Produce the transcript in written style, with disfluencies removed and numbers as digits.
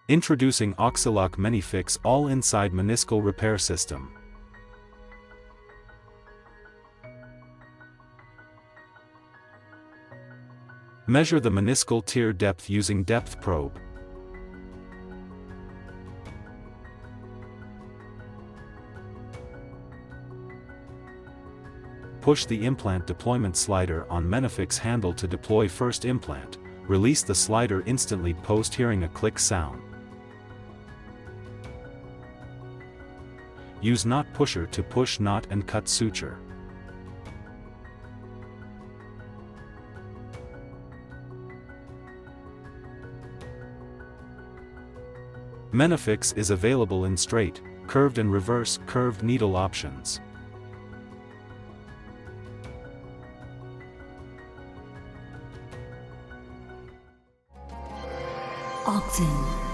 Introducing Auxilock Meni-Fix ALL Inside Meniscal Repair System. Measure the meniscal tear depth using depth probe. Push the implant deployment slider on Menifix handle to deploy first implant. Release the slider instantly post hearing a click sound. Use knot pusher to push knot and cut suture. Menifix is available in straight, curved and reverse curved needle options. Auxein.